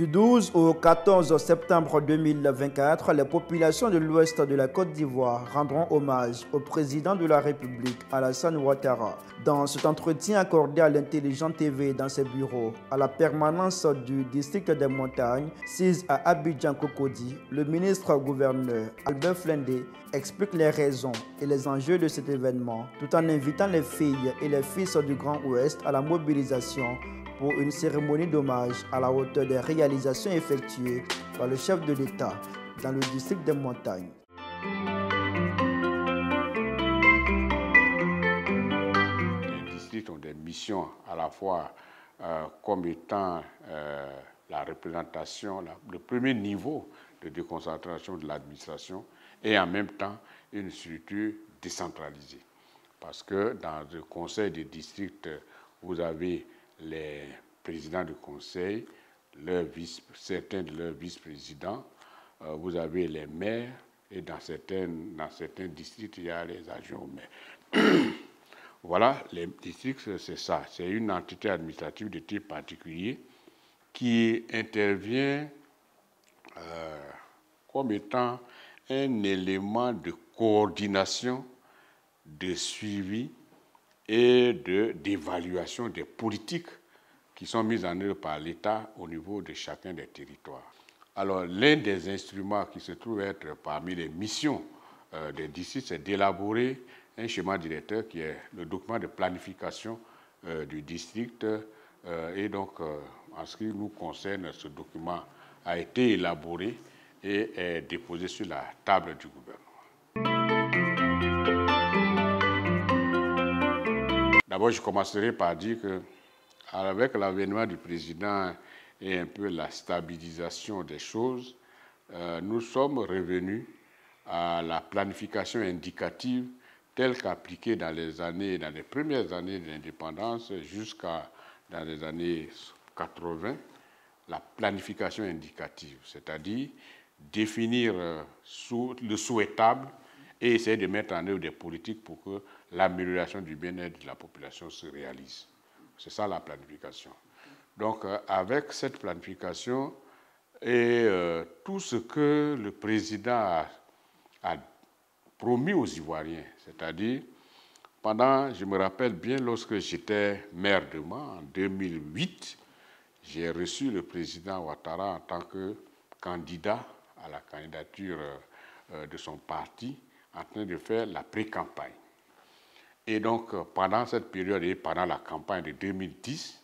Du 12 au 14 septembre 2024, les populations de l'ouest de la Côte d'Ivoire rendront hommage au président de la République, Alassane Ouattara. Dans cet entretien accordé à l'Intelligent TV dans ses bureaux, à la permanence du district des montagnes, sise à Abidjan-Cocody, le ministre-gouverneur Albert Flendé explique les raisons et les enjeux de cet événement, tout en invitant les filles et les fils du Grand Ouest à la mobilisation pour une cérémonie d'hommage à la hauteur des réalisations effectuées par le chef de l'État dans le district des montagnes. Les districts ont des missions à la fois comme étant la représentation, le premier niveau de déconcentration de l'administration et en même temps une structure décentralisée. Parce que dans le conseil des districts, vous avez les présidents du conseil, certains de leurs vice-présidents, vous avez les maires et dans certains districts, il y a les adjoints au maire. Voilà, les districts, c'est ça. C'est une entité administrative de type particulier qui intervient comme étant un élément de coordination, de suivi et d'évaluation des politiques qui sont mises en œuvre par l'État au niveau de chacun des territoires. Alors, l'un des instruments qui se trouve être parmi les missions des districts, c'est d'élaborer un schéma directeur qui est le document de planification du district. Et donc, en ce qui nous concerne, ce document a été élaboré et est déposé sur la table du gouvernement. D'abord, je commencerai par dire qu'avec l'avènement du président et un peu la stabilisation des choses, nous sommes revenus à la planification indicative telle qu'appliquée dans les premières années de l'indépendance jusqu'à dans les années 80, la planification indicative, c'est-à-dire définir le souhaitable et essayer de mettre en œuvre des politiques pour que l'amélioration du bien-être de la population se réalise. C'est ça la planification. Donc, avec cette planification et tout ce que le président a promis aux Ivoiriens, c'est-à-dire, je me rappelle bien, lorsque j'étais maire de Mans, en 2008, j'ai reçu le président Ouattara en tant que candidat à la candidature de son parti, en train de faire la pré-campagne. Et donc, pendant cette période et pendant la campagne de 2010,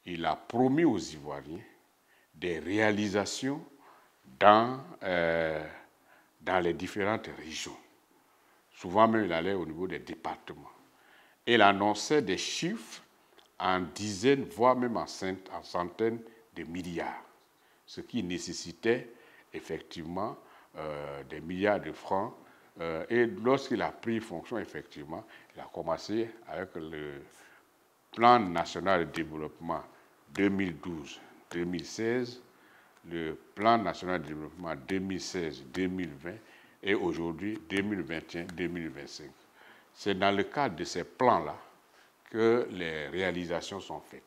il a promis aux Ivoiriens des réalisations dans les différentes régions. Souvent même, il allait au niveau des départements. Il annonçait des chiffres en dizaines, voire même en centaines de milliards, ce qui nécessitait effectivement des milliards de francs. Et lorsqu'il a pris fonction, effectivement, il a commencé avec le plan national de développement 2012-2016, le plan national de développement 2016-2020 et aujourd'hui 2021-2025. C'est dans le cadre de ces plans-là que les réalisations sont faites.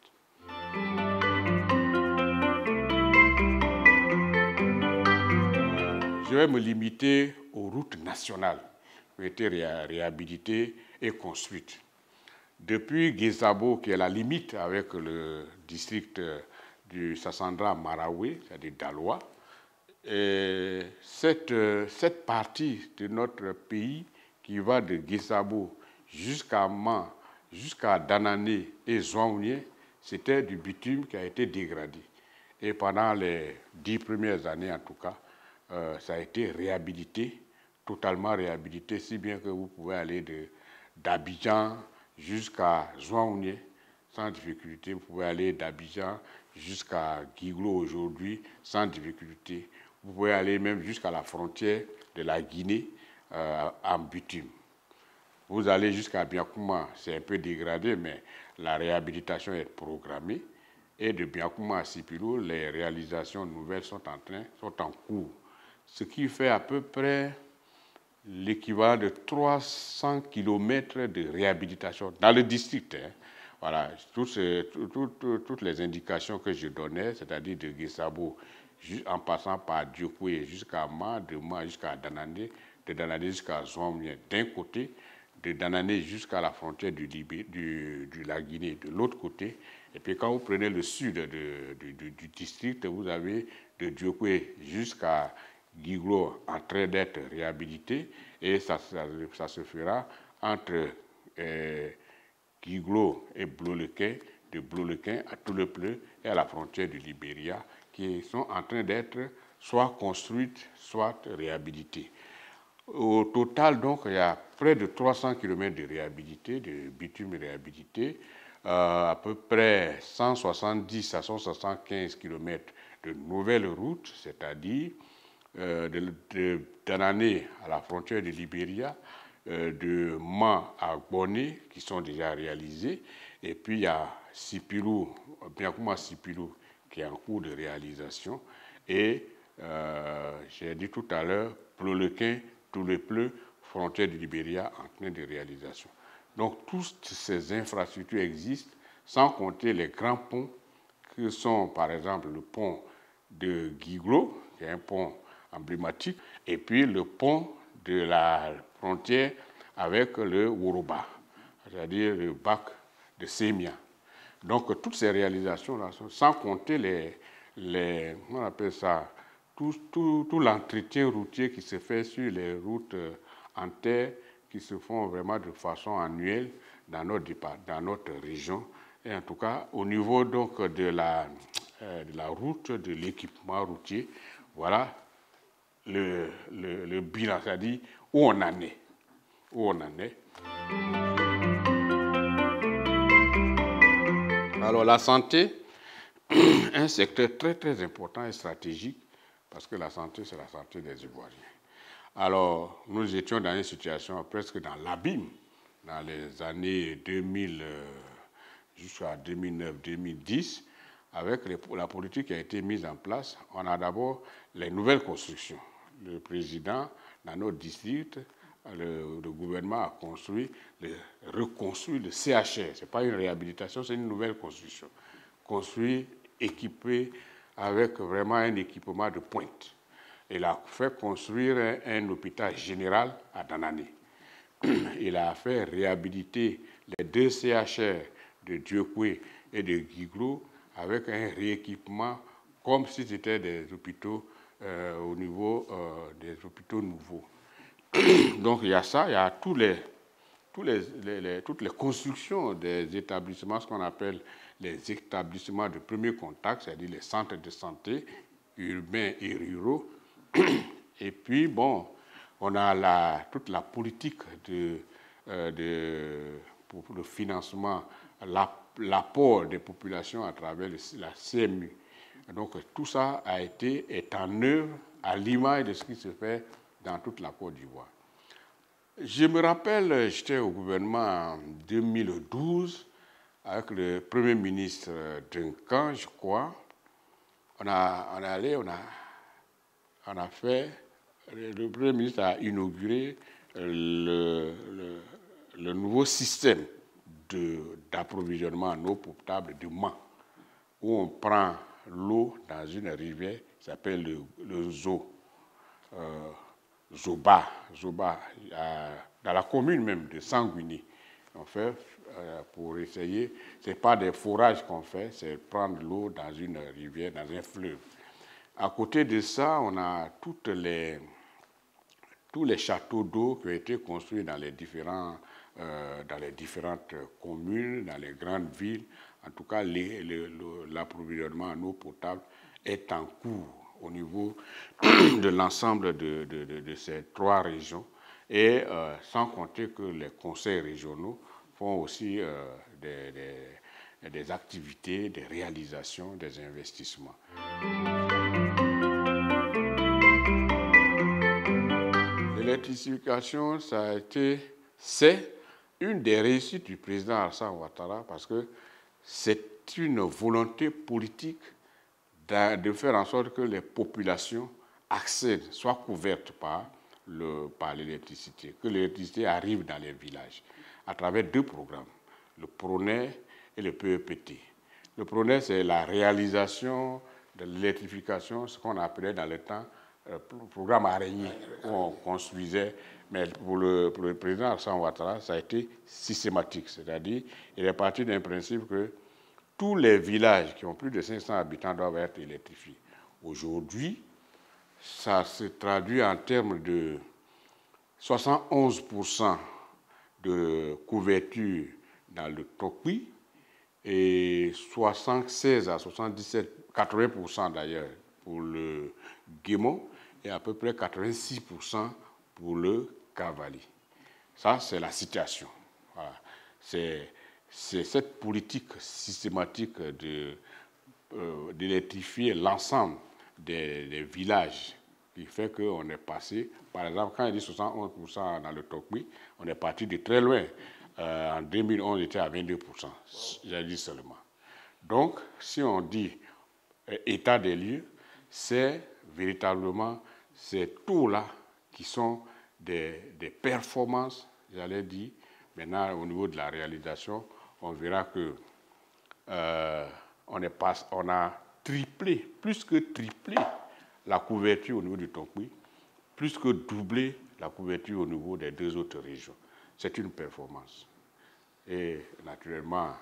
Je vais me limiter aux routes nationales qui ont été réhabilitées et construites. Depuis Guézabo, qui est la limite avec le district du Sassandra-Maraoué, c'est-à-dire Daloa, cette partie de notre pays qui va de Guézabo jusqu'à Mans, jusqu'à Danané et Zouaounié, c'était du bitume qui a été dégradé. Et pendant les 10 premières années, en tout cas, ça a été réhabilité, totalement réhabilité, si bien que vous pouvez aller d'Abidjan jusqu'à Zouaounié sans difficulté. Vous pouvez aller d'Abidjan jusqu'à Guiglo aujourd'hui sans difficulté. Vous pouvez aller même jusqu'à la frontière de la Guinée en bitume. Vous allez jusqu'à Biakouma, c'est un peu dégradé, mais la réhabilitation est programmée. Et de Biakouma à Sipilou, les réalisations nouvelles sont en cours. Ce qui fait à peu près l'équivalent de 300 km de réhabilitation dans le district. Voilà, toutes les indications que je donnais, c'est-à-dire de Guessabo, en passant par Diokoué jusqu'à Ma, de Ma jusqu'à Danané, de Danané jusqu'à Zouamien d'un côté, de Danané jusqu'à la frontière de la Guinée de l'autre côté. Et puis quand vous prenez le sud du district, vous avez de Diokoué jusqu'à Guiglo en train d'être réhabilité, et ça se fera entre Guiglo et Blolequin, de Blolequin à Toulepleu et à la frontière du Libéria, qui sont en train d'être soit construites, soit réhabilitées. Au total, donc, il y a près de 300 km de réhabilité, de bitume réhabilité, à peu près 170 à 175 km de nouvelles routes, c'est-à-dire d'Anané à la frontière du Libéria, de Ma à Boné, qui sont déjà réalisés. Et puis, il y a Sipilou, Biakouma Sipilou, qui est en cours de réalisation. Et, j'ai dit tout à l'heure, Plolequin, Toulepleu, frontière du Libéria, en train de réalisation. Donc, toutes ces infrastructures existent, sans compter les grands ponts, que sont, par exemple, le pont de Guiglo, qui est un pont emblématique, et puis le pont de la frontière avec le Woroba, c'est-à-dire le bac de Sémia. Donc, toutes ces réalisations-là, sans compter on appelle ça, tout l'entretien routier qui se fait sur les routes en terre, qui se font vraiment de façon annuelle dans notre région. Et en tout cas, au niveau donc de la route, de l'équipement routier, voilà le bilan, c'est-à-dire où on en est. Alors la santé, un secteur très très important et stratégique, parce que la santé, c'est la santé des Ivoiriens. Alors, nous étions dans une situation presque dans l'abîme, dans les années 2000 jusqu'à 2009-2010, avec la politique qui a été mise en place. On a d'abord les nouvelles constructions. Le président, dans notre district, le gouvernement a reconstruit le CHR. Ce n'est pas une réhabilitation, c'est une nouvelle construction. Construit, équipé avec vraiment un équipement de pointe. Il a fait construire un hôpital général à Danané. Il a fait réhabiliter les 2 CHR de Diokoué et de Guiglo avec un rééquipement comme si c'était des hôpitaux au niveau des hôpitaux nouveaux. Donc il y a ça, il y a toutes les constructions des établissements, ce qu'on appelle les établissements de premier contact, c'est-à-dire les centres de santé urbains et ruraux. Et puis, bon, on a toute la politique pour le financement, l'apport des populations à travers la CMU. Donc, tout ça est en œuvre à l'image de ce qui se fait dans toute la Côte d'Ivoire. Je me rappelle, j'étais au gouvernement en 2012 avec le Premier ministre Duncan, je crois. On a fait, le Premier ministre a inauguré le nouveau système d'approvisionnement en eau potable de Mans, où on prend l'eau dans une rivière qui s'appelle le Zoba, dans la commune même de Sanguini. On fait pour essayer, ce n'est pas des forages qu'on fait, c'est prendre l'eau dans une rivière, dans un fleuve. À côté de ça, on a tous les châteaux d'eau qui ont été construits dans les différentes communes, dans les grandes villes. En tout cas, l'approvisionnement en eau potable est en cours au niveau de l'ensemble de ces 3 régions. Et sans compter que les conseils régionaux font aussi des activités, des réalisations, des investissements. L'électrification, c'est une des réussites du président Alassane Ouattara parce que c'est une volonté politique de faire en sorte que les populations accèdent, soient couvertes par l'électricité, que l'électricité arrive dans les villages à travers 2 programmes, le PRONER et le PEPT. Le PRONER, c'est la réalisation de l'électrification, ce qu'on appelait dans le temps le programme araignée, où on construisait, mais pour le président Alassane Ouattara, ça a été systématique, c'est-à-dire il est parti d'un principe que tous les villages qui ont plus de 500 habitants doivent être électrifiés. Aujourd'hui, ça se traduit en termes de 71% de couverture dans le Tokwi et 76 à 77, 80% d'ailleurs pour le Guémon et à peu près 86% pour le Cavali. Ça, c'est la situation. Voilà. C'est cette politique systématique d'électrifier l'ensemble des villages qui fait qu'on est passé, par exemple, quand il dit 71% dans le Tokwi, on est parti de très loin. En 2011, on était à 22%, j'ai dit seulement. Donc, si on dit état des lieux, c'est véritablement ces taux-là qui sont des performances, j'allais dire. Maintenant, au niveau de la réalisation, on verra que on a triplé, plus que triplé la couverture au niveau du Tokwi, plus que doublé la couverture au niveau des deux autres régions. C'est une performance. Et naturellement,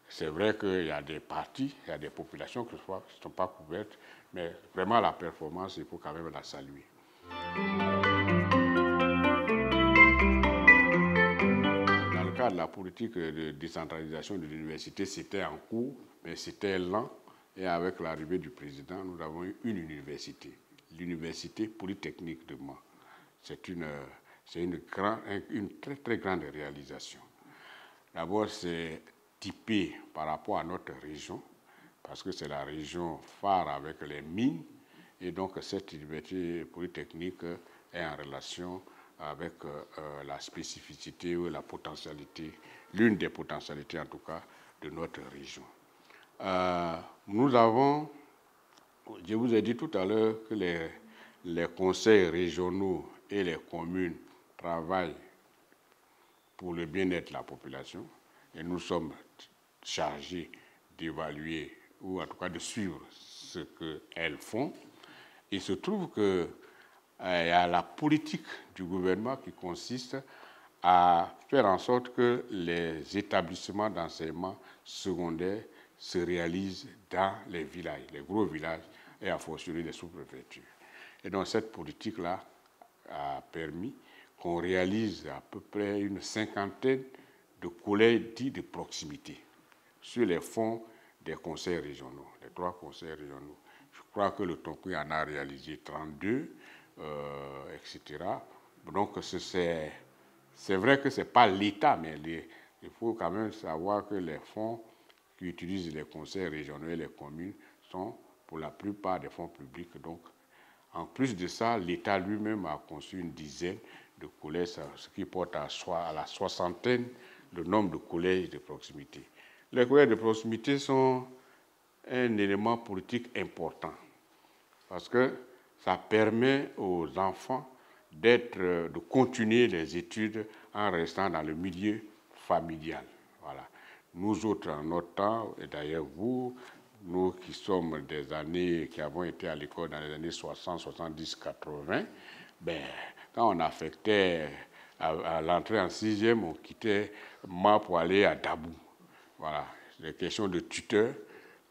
c'est vrai qu'il y a des parties, il y a des populations qui ne sont pas couvertes, mais vraiment la performance, il faut quand même la saluer. Dans le cadre de la politique de décentralisation de l'université, c'était en cours, mais c'était lent. Et avec l'arrivée du président, nous avons eu une université, l'Université Polytechnique de Mans. C'est une très, très grande réalisation. D'abord, c'est typé par rapport à notre région, parce que c'est la région phare avec les mines, et donc cette université polytechnique est en relation avec la spécificité ou la potentialité, l'une des potentialités en tout cas, de notre région. Nous avons, je vous ai dit tout à l'heure que les conseils régionaux et les communes travaillent pour le bien-être de la population et nous sommes chargés d'évaluer ou en tout cas de suivre ce qu'elles font. Il se trouve qu'il y a la politique du gouvernement qui consiste à faire en sorte que les établissements d'enseignement secondaire se réalisent dans les villages, les gros villages et à fortiori les sous-préfectures. Et donc cette politique-là a permis qu'on réalise à peu près une cinquantaine de collèges dits de proximité sur les fonds des conseils régionaux, les 3 conseils régionaux. Je crois que le Tokwi en a réalisé 32, etc. Donc c'est vrai que ce n'est pas l'État, mais il faut quand même savoir que les fonds qui utilisent les conseils régionaux et les communes sont pour la plupart des fonds publics. Donc, en plus de ça, l'État lui-même a conçu une dizaine de collèges, ce qui porte à la soixantaine le nombre de collèges de proximité. Les collèges de proximité sont un élément politique important parce que ça permet aux enfants de continuer les études en restant dans le milieu familial. Voilà. Nous autres, en notre temps, et d'ailleurs vous, nous qui sommes des années, qui avons été à l'école dans les années 60, 70, 80, ben, quand on affectait à l'entrée en 6e, on quittait Mans pour aller à Dabou. Voilà, les questions de tuteur.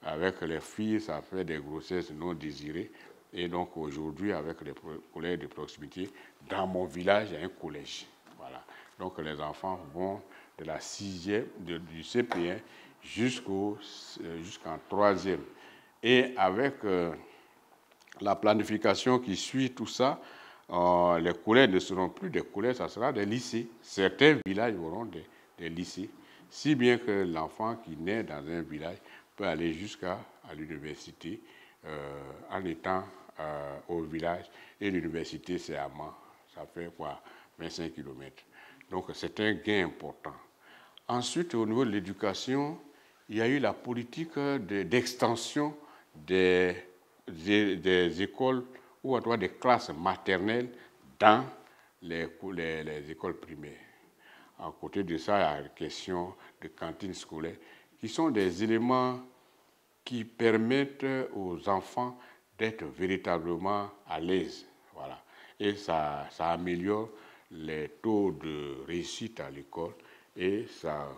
Avec les filles, ça fait des grossesses non désirées. Et donc aujourd'hui, avec les collèges de proximité, dans mon village, il y a un collège. Voilà. Donc les enfants vont de la 6e, du CP1 jusqu'en 3e. Et avec la planification qui suit tout ça, les collèges ne seront plus des collèges, ça sera des lycées. Certains villages auront des lycées, si bien que l'enfant qui naît dans un village peut aller jusqu'à l'université en étant au village. Et l'université, c'est à Mans, ça fait quoi, 25 km. Donc c'est un gain important. Ensuite, au niveau de l'éducation, il y a eu la politique d'extension des écoles ou en tout cas des classes maternelles dans les écoles primaires. À côté de ça, il y a la question de cantines scolaires qui sont des éléments qui permettent aux enfants d'être véritablement à l'aise. Voilà. Et ça améliore les taux de réussite à l'école et ça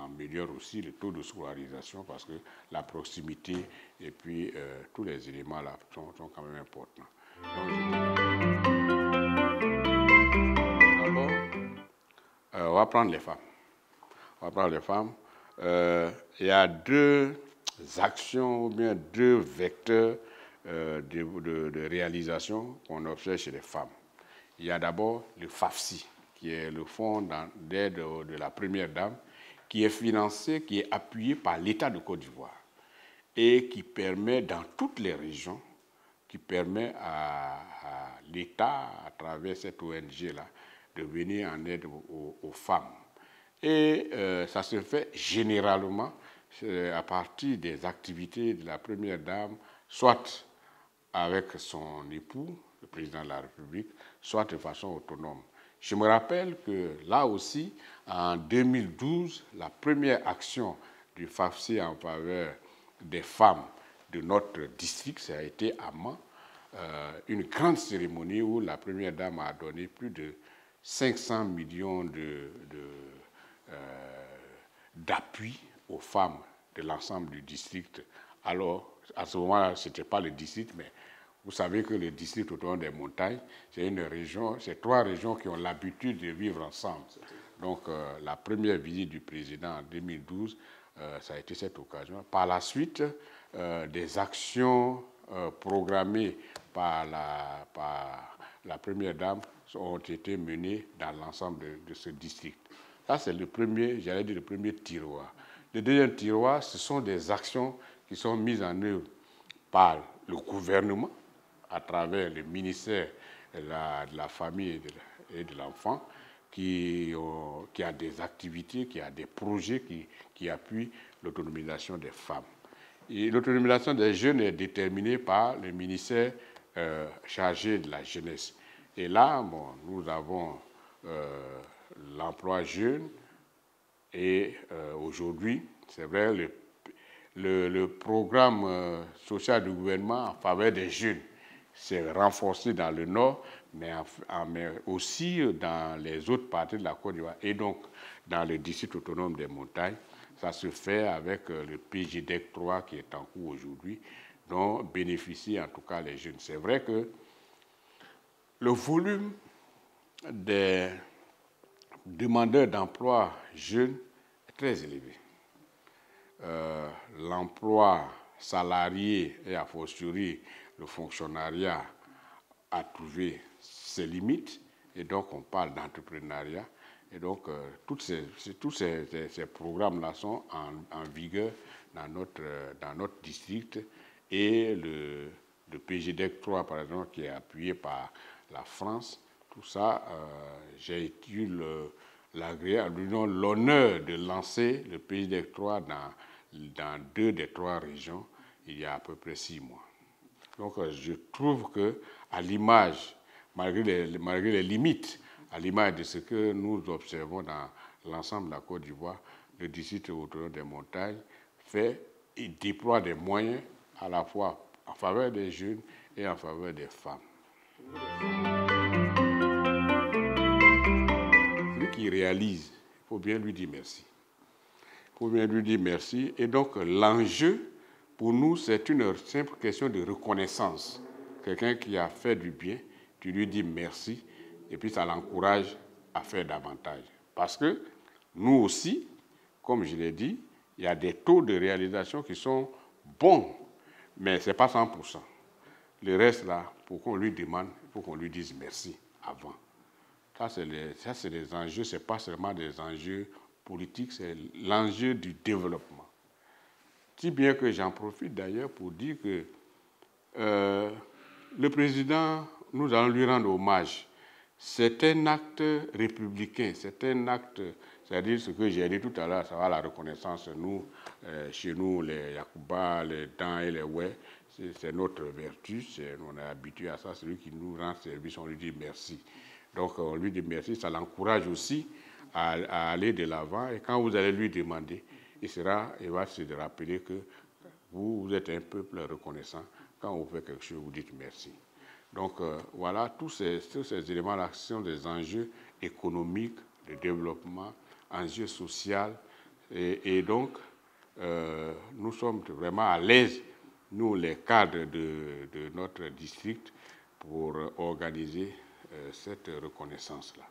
améliore aussi le taux de scolarisation parce que la proximité et puis tous les éléments là sont quand même importants. D'abord, on va prendre les femmes. Il y a deux actions ou bien deux vecteurs de réalisation qu'on observe chez les femmes. Il y a d'abord le FAFSI, qui est le fonds d'aide de la Première Dame, qui est financé, qui est appuyé par l'État de Côte d'Ivoire et qui permet dans toutes les régions, qui permet à l'État, à travers cette ONG-là, de venir en aide aux femmes. Et ça se fait généralement à partir des activités de la Première Dame, soit avec son époux, le président de la République, soit de façon autonome. Je me rappelle que là aussi, en 2012, la première action du FAFSI en faveur des femmes de notre district, ça a été à Mans, une grande cérémonie où la Première Dame a donné plus de 500 millions d'appui aux femmes de l'ensemble du district. Alors, à ce moment-là, ce n'était pas le district, mais vous savez que le district autour des montagnes, c'est une région, c'est trois régions qui ont l'habitude de vivre ensemble. Donc, la première visite du président en 2012, ça a été cette occasion. Par la suite, des actions programmées par la Première Dame ont été menées dans l'ensemble de ce district. Ça, c'est le premier, j'allais dire le premier tiroir. Le deuxième tiroir, ce sont des actions qui sont mises en œuvre par le gouvernement à travers le ministère de la famille et de l'enfant qui a des activités, qui a des projets qui appuient l'autonomisation des femmes. Et l'autonomisation des jeunes est déterminée par le ministère chargé de la jeunesse. Et là, bon, nous avons l'emploi jeune et aujourd'hui, c'est vrai, le programme social du gouvernement en faveur des jeunes s'est renforcé dans le nord, mais aussi dans les autres parties de la Côte d'Ivoire et donc dans le district autonome des montagnes. Ça se fait avec le PGDEC 3 qui est en cours aujourd'hui, dont bénéficient en tout cas les jeunes. C'est vrai que le volume des demandeurs d'emploi jeunes est très élevé. L'emploi salarié et a fortiori le fonctionnariat a trouvé ses limites et donc on parle d'entrepreneuriat et donc tous ces programmes-là sont en vigueur dans notre district et le PGDEC 3 par exemple qui est appuyé par la France, tout ça j'ai eu l'honneur de lancer le PGDEC 3 dans 2 des 3 régions il y a à peu près 6 mois. Donc je trouve que, à l'image, malgré les limites, à l'image de ce que nous observons dans l'ensemble de la Côte d'Ivoire, le district autour des montagnes il déploie des moyens à la fois en faveur des jeunes et en faveur des femmes. Celui qui réalise, il faut bien lui dire merci. Il faut bien lui dire merci. Et donc l'enjeu, pour nous, c'est une simple question de reconnaissance. Quelqu'un qui a fait du bien, tu lui dis merci, et puis ça l'encourage à faire davantage. Parce que nous aussi, comme je l'ai dit, il y a des taux de réalisation qui sont bons, mais ce n'est pas 100%. Le reste, là, pour qu'on lui demande, il faut qu'on lui dise merci avant. Ça, c'est des enjeux, ce n'est pas seulement des enjeux politiques, c'est l'enjeu du développement. Si bien que j'en profite d'ailleurs pour dire que le président, nous allons lui rendre hommage. C'est un acte républicain, c'est un acte, c'est-à-dire ce que j'ai dit tout à l'heure, ça va la reconnaissance. Nous, chez nous, les Yakuba, les Dan et les Oué, c'est notre vertu, on est habitué à ça, celui qui nous rend service, on lui dit merci. Donc on lui dit merci, ça l'encourage aussi à aller de l'avant. Et quand vous allez lui demander, il va se rappeler que vous êtes un peuple reconnaissant. Quand on fait quelque chose, vous dites merci. Donc voilà, tous ces éléments-là sont des enjeux économiques, de développement, enjeux sociaux. Et donc, nous sommes vraiment à l'aise, nous les cadres de notre district, pour organiser cette reconnaissance-là.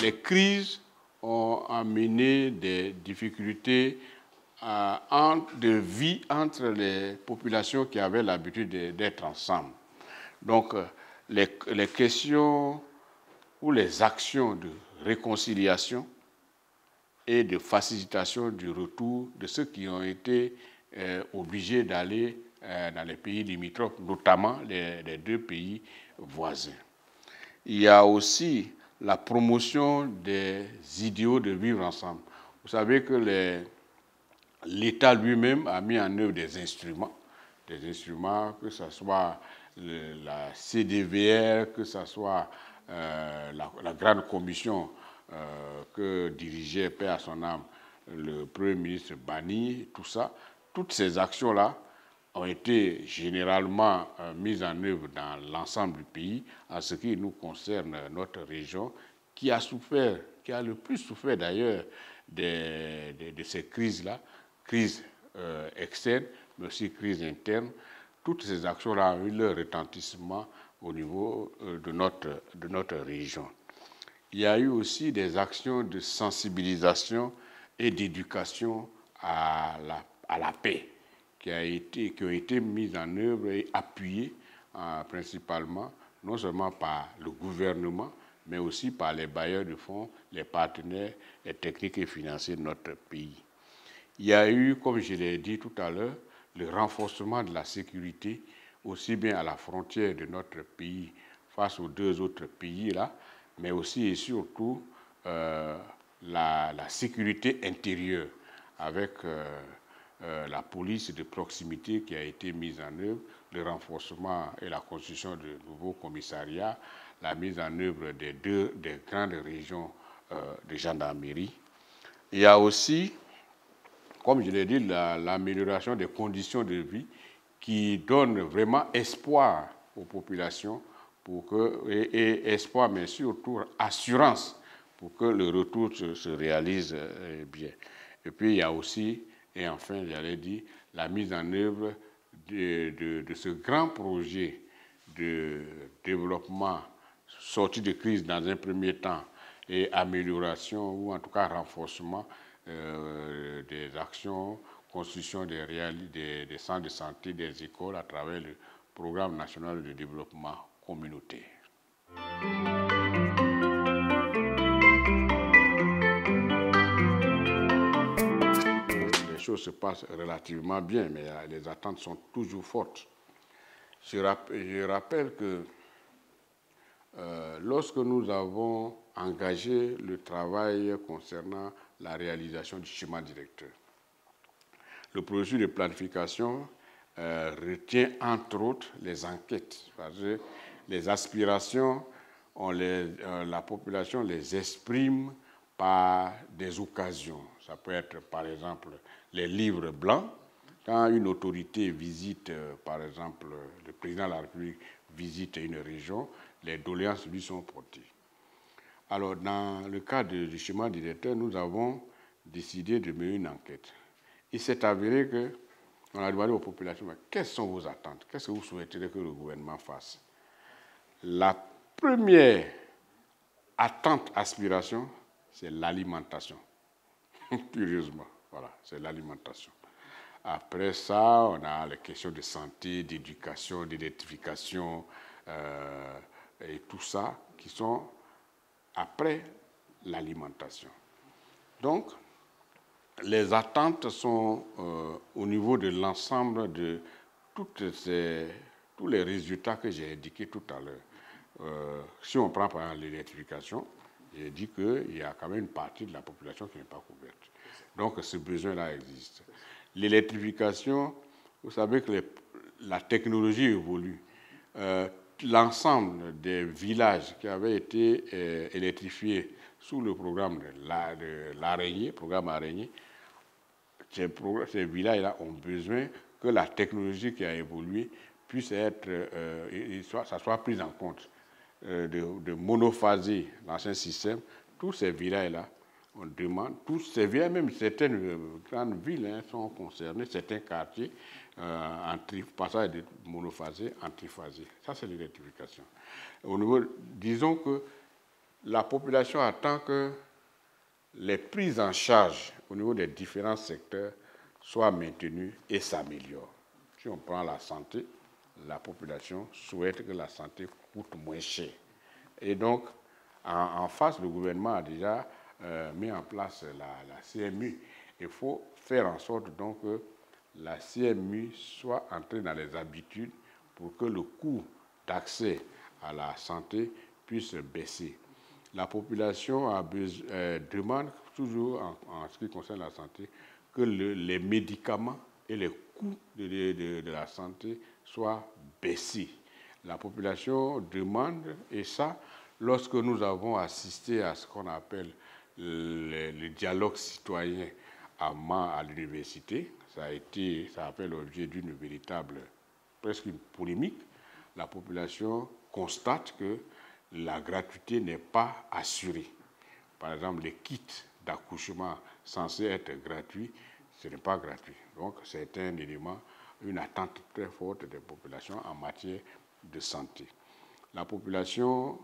Les crises ont amené des difficultés de vie entre les populations qui avaient l'habitude d'être ensemble. Donc, les questions ou les actions de réconciliation et de facilitation du retour de ceux qui ont été obligés d'aller dans les pays limitrophes, notamment les deux pays voisins. Il y a aussi la promotion des idéaux de vivre ensemble. Vous savez que l'État lui-même a mis en œuvre des instruments, que ce soit la CDVR, que ce soit la grande commission que dirigeait, paix à son âme, le Premier ministre Bani, tout ça. Toutes ces actions-là ont été généralement mises en œuvre dans l'ensemble du pays, en ce qui nous concerne, notre région, qui a le plus souffert d'ailleurs de ces crises-là, crises externes, mais aussi crises internes. Toutes ces actions-là ont eu leur retentissement au niveau de notre région. Il y a eu aussi des actions de sensibilisation et d'éducation à la paix qui ont été mises en œuvre et appuyées principalement, non seulement par le gouvernement, mais aussi par les bailleurs de fonds, les partenaires techniques et financiers de notre pays. Il y a eu, comme je l'ai dit tout à l'heure, le renforcement de la sécurité, aussi bien à la frontière de notre pays face aux deux autres pays-là, mais aussi et surtout la sécurité intérieure avec la police de proximité qui a été mise en œuvre, le renforcement et la constitution de nouveaux commissariats, la mise en œuvre des grandes régions de gendarmerie. Il y a aussi, comme je l'ai dit, l'amélioration des conditions de vie qui donne vraiment espoir aux populations et espoir, mais surtout assurance pour que le retour se réalise bien. Et puis il y a aussi, et enfin j'allais dire, la mise en œuvre de ce grand projet de développement sortie de crise dans un premier temps et amélioration ou en tout cas renforcement des actions, construction des centres de santé, des écoles à travers le Programme national de développement communautaire. Les choses se passent relativement bien, mais les attentes sont toujours fortes. Je rappelle que lorsque nous avons engagé le travail concernant la réalisation du schéma directeur, le processus de planification retient entre autres les enquêtes. Parce que les aspirations, la population les exprime par des occasions. Ça peut être par exemple les livres blancs. Quand une autorité visite, par exemple, le président de la République visite une région, les doléances lui sont portées. Alors, dans le cadre du schéma directeur, nous avons décidé de mener une enquête. Il s'est avéré qu'on a demandé aux populations, quelles sont vos attentes? Qu'est-ce que vous souhaiteriez que le gouvernement fasse? La première attente, aspiration, c'est l'alimentation. Curieusement, voilà, c'est l'alimentation. Après ça, on a les questions de santé, d'éducation, d'électrification et tout ça qui sont après l'alimentation. Donc, les attentes sont au niveau de l'ensemble de tous les résultats que j'ai indiqués tout à l'heure. Si on prend par exemple l'électrification, j'ai dit qu'il y a quand même une partie de la population qui n'est pas couverte. Donc, ce besoin-là existe. L'électrification, vous savez que la technologie évolue. l'ensemble des villages qui avaient été électrifiés sous le programme de l'araignée, programme araignée, ces villages-là ont besoin que la technologie qui a évolué puisse être, ça soit prise en compte, de monophaser l'ancien système. Tous ces villages-là, on demande, tous ces villages, même certaines grandes villes sont concernées, certains quartiers, passage de monophasé en triphasé. Ça, c'est l'électrification. Au niveau, disons que la population attend que les prises en charge au niveau des différents secteurs soient maintenues et s'améliorent. Si on prend la santé, la population souhaite que la santé coûte moins cher. Et donc, en face, le gouvernement a déjà mis en place la CMU. Il faut faire en sorte donc que la CMU soit entrée dans les habitudes pour que le coût d'accès à la santé puisse baisser. La population demande toujours, en ce qui concerne la santé, que les médicaments et les coûts de la santé soient baissés. La population demande, et ça, lorsque nous avons assisté à ce qu'on appelle le dialogue citoyen à l'université, ça a fait l'objet d'une véritable, presque une polémique. La population constate que la gratuité n'est pas assurée. Par exemple, les kits d'accouchement censés être gratuits, ce n'est pas gratuit. Donc, c'est un élément, une attente très forte des populations en matière de santé. La population,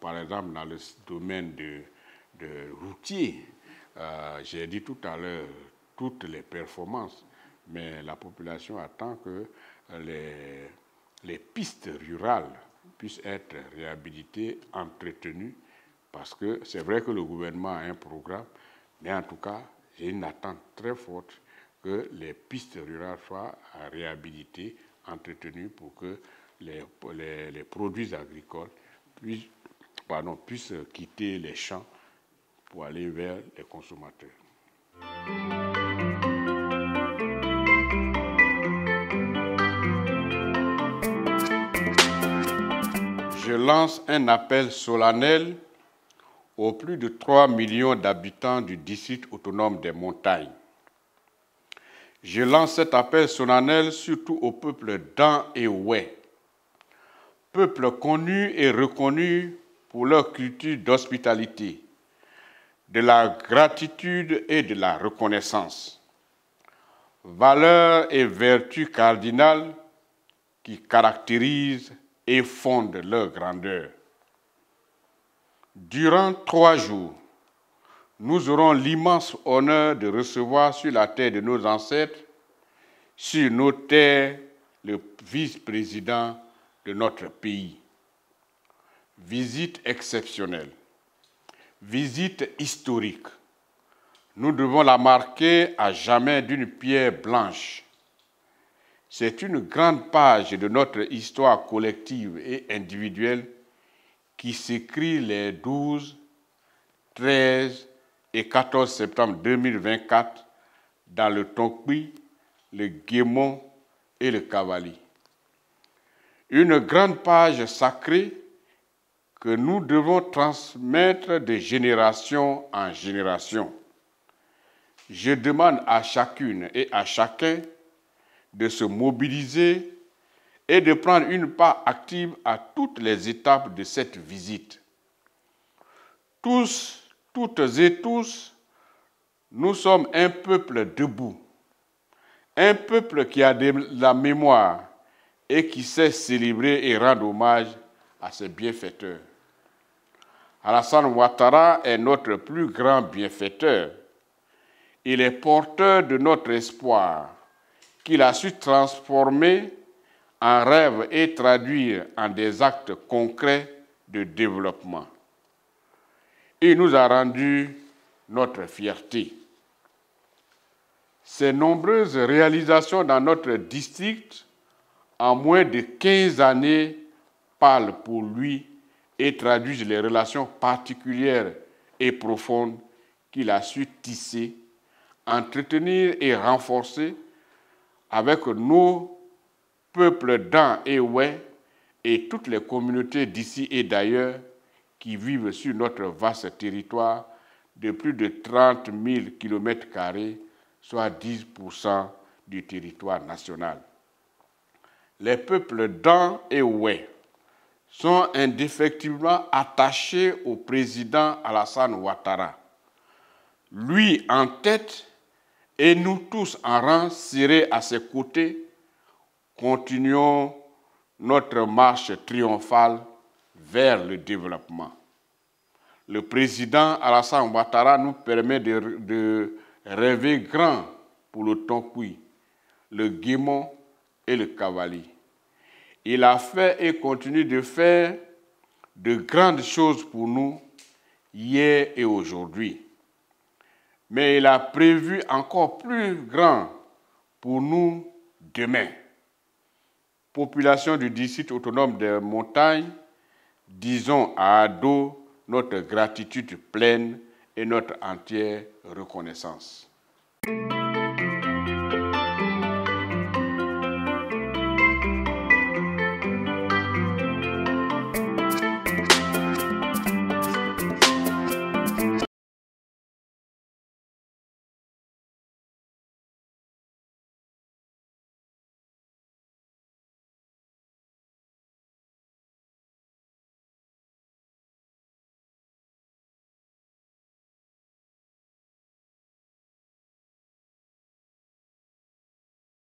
par exemple, dans le domaine de routier, j'ai dit tout à l'heure toutes les performances, mais la population attend que les pistes rurales puissent être réhabilitées, entretenues, parce que c'est vrai que le gouvernement a un programme, mais en tout cas, j'ai une attente très forte que les pistes rurales soient réhabilitées, entretenues pour que les produits agricoles puissent quitter les champs pour aller vers les consommateurs. Je lance un appel solennel aux plus de 3 millions d'habitants du district autonome des montagnes. Je lance cet appel solennel surtout au peuple d'An et Oué, peuple connu et reconnu pour leur culture d'hospitalité, de la gratitude et de la reconnaissance, valeurs et vertus cardinales qui caractérisent et fondent leur grandeur. Durant 3 jours, nous aurons l'immense honneur de recevoir sur la terre de nos ancêtres, sur nos terres, le vice-président de notre pays. Visite exceptionnelle, visite historique. Nous devons la marquer à jamais d'une pierre blanche. C'est une grande page de notre histoire collective et individuelle qui s'écrit les 12, 13 et 14 septembre 2024 dans le Tonkpi, le Guémon et le Kavali. Une grande page sacrée que nous devons transmettre de génération en génération. Je demande à chacune et à chacun de se mobiliser et de prendre une part active à toutes les étapes de cette visite. Tous, toutes et tous, nous sommes un peuple debout, un peuple qui a de la mémoire et qui sait célébrer et rendre hommage à ses bienfaiteurs. Alassane Ouattara est notre plus grand bienfaiteur. Il est porteur de notre espoir, qu'il a su transformer en rêve et traduire en des actes concrets de développement. Il nous a rendu notre fierté. Ses nombreuses réalisations dans notre district en moins de 15 années parlent pour lui et traduisent les relations particulières et profondes qu'il a su tisser, entretenir et renforcer avec nos peuples d'An et Oué et toutes les communautés d'ici et d'ailleurs qui vivent sur notre vaste territoire de plus de 30 000 km², soit 10% du territoire national. Les peuples d'An et Oué sont indéfectiblement attachés au président Alassane Ouattara. Lui en tête et nous tous en rang serrés à ses côtés, continuons notre marche triomphale vers le développement. Le président Alassane Ouattara nous permet de rêver grand pour le Tonkoui, le Guémon et le Kavali. Il a fait et continue de faire de grandes choses pour nous hier et aujourd'hui. Mais il a prévu encore plus grand pour nous demain. Population du district autonome des montagnes, disons à Ado notre gratitude pleine et notre entière reconnaissance.